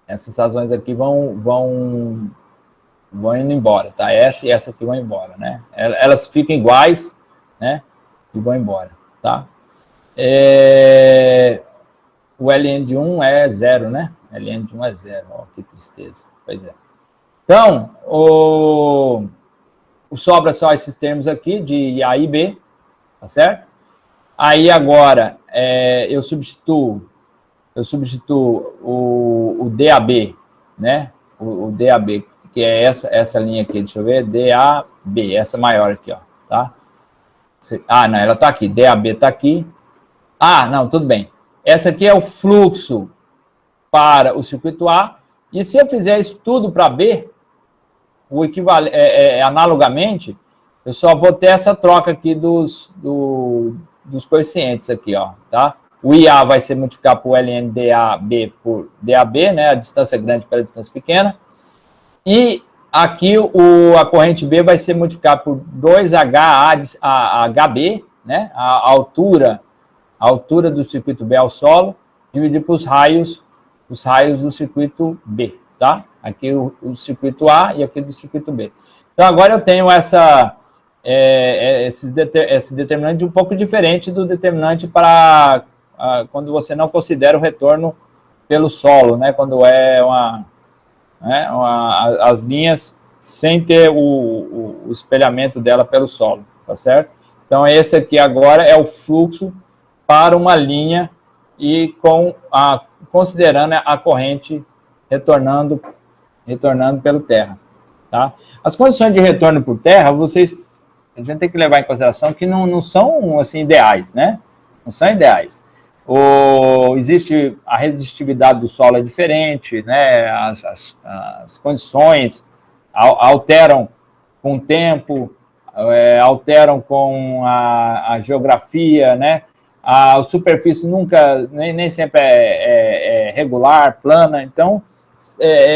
essas razões aqui vão indo embora, tá? Essa e essa aqui vão embora, né? Elas ficam iguais, né, e vão embora, tá? O Ln de 1 é 0, né? Ln de 1 é 0, ó, que tristeza. Pois é. Então, sobra só esses termos aqui, de A e B, tá certo? Aí, agora, eu substituo o DAB, né? O DAB, que é essa linha aqui, deixa eu ver, DAB, essa maior aqui, ó, tá? Não, ela tá aqui, DAB tá aqui. Não, tudo bem. Essa aqui é o fluxo para o circuito A, e se eu fizer isso tudo para B, o equivalente, analogamente, eu só vou ter essa troca aqui dos coeficientes aqui, ó, tá? O IA vai ser multiplicado por ln DAB por DAB, né? A distância grande pela distância pequena. E aqui a corrente B vai ser multiplicada por 2HB, né? A altura do circuito B ao solo, dividido por os raios do circuito B, tá? Aqui o circuito A e aqui do circuito B. Então, agora eu tenho esse determinante um pouco diferente do determinante para quando você não considera o retorno pelo solo, né? Quando as linhas sem ter o espelhamento dela pelo solo, tá certo? Então, esse aqui agora é o fluxo para uma linha e considerando a corrente retornando pelo terra, tá? As condições de retorno por terra, a gente tem que levar em consideração que não são, assim, ideais, né? Não são ideais. Existe a resistividade do solo é diferente, né? As condições alteram com o tempo, alteram com a geografia, né? A superfície nem sempre é regular, plana. Então,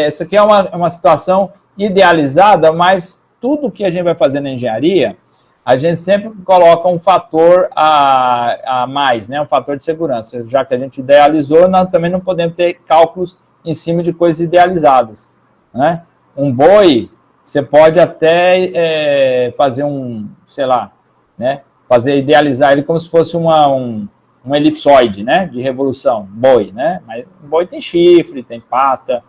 isso aqui é uma situação idealizada, mas tudo que a gente vai fazer na engenharia, a gente sempre coloca um fator a mais, né? Um fator de segurança. Já que a gente idealizou, nós também não podemos ter cálculos em cima de coisas idealizadas, né? Um boi, você pode até fazer né? Idealizar ele como se fosse um elipsoide, né? De revolução, boi, né? Mas o boi tem chifre, tem pata,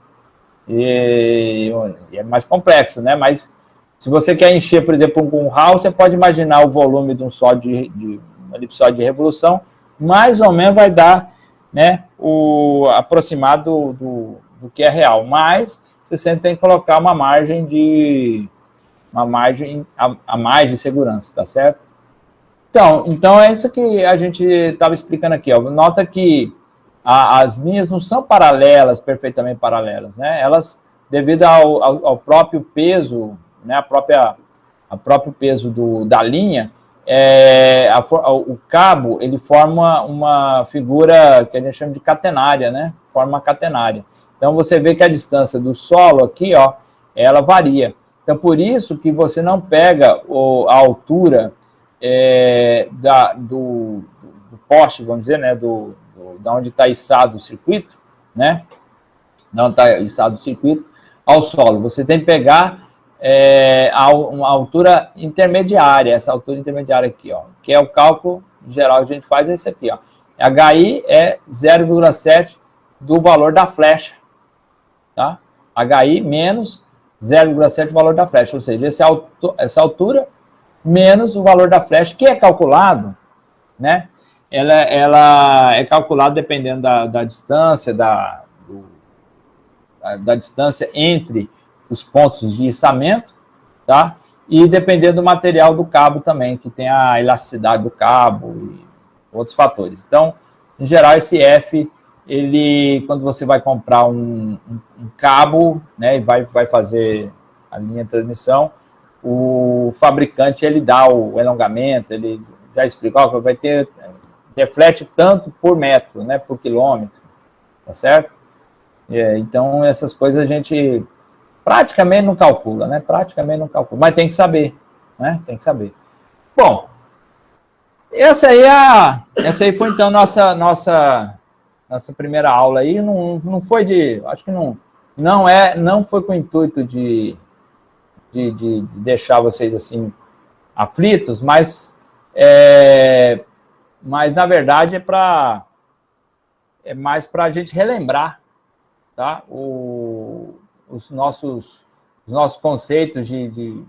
e é mais complexo, né? Mas se você quer encher, por exemplo, com um hall, você pode imaginar o volume de um sódio de um elipsoide de revolução, mais ou menos vai dar, né, o aproximado do que é real. Mas você sempre tem que colocar uma margem a mais de segurança, tá certo? Então é isso que a gente estava explicando aqui, ó. Nota que as linhas não são paralelas, perfeitamente paralelas, né? Elas, devido ao próprio peso, né? A próprio peso da linha, o cabo, ele forma uma figura que a gente chama de catenária, né? Forma uma catenária. Então, você vê que a distância do solo aqui, ó, ela varia. Então, por isso que você não pega a altura do poste, vamos dizer, né? Da onde está içado o circuito, né? Da onde está içado o circuito ao solo. Você tem que pegar uma altura intermediária, essa altura intermediária aqui, ó, que é o cálculo geral que a gente faz, é esse aqui, ó. HI é 0,7 do valor da flecha, tá? HI menos 0,7 o valor da flecha, ou seja, essa altura menos o valor da flecha, que é calculado, né? Ela é calculada dependendo da distância, da distância entre os pontos de içamento, tá? E dependendo do material do cabo também, que tem a elasticidade do cabo e outros fatores. Então, em geral, esse F, ele, quando você vai comprar um cabo, né, e vai fazer a linha de transmissão, o fabricante, ele dá o alongamento, ele já explicou que vai ter, reflete tanto por metro, né, por quilômetro, tá certo? Então, essas coisas a gente praticamente não calcula, né? Praticamente não calcula, mas tem que saber, né? Tem que saber. Bom, essa aí foi então nossa primeira aula aí. Não foi acho que não foi com o intuito de deixar vocês assim aflitos, mas na verdade é mais para a gente relembrar, tá? Os nossos conceitos de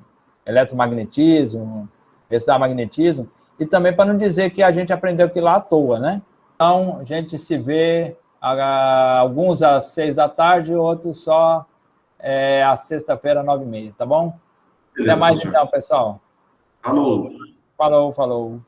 eletromagnetismo, eletricidade, magnetismo, e também para não dizer que a gente aprendeu aquilo lá à toa, né? Então, a gente se vê, alguns às 6 da tarde, outros só às sexta-feira, 9h30, tá bom? Beleza, Até mais professor. então, pessoal. Falou. Falou.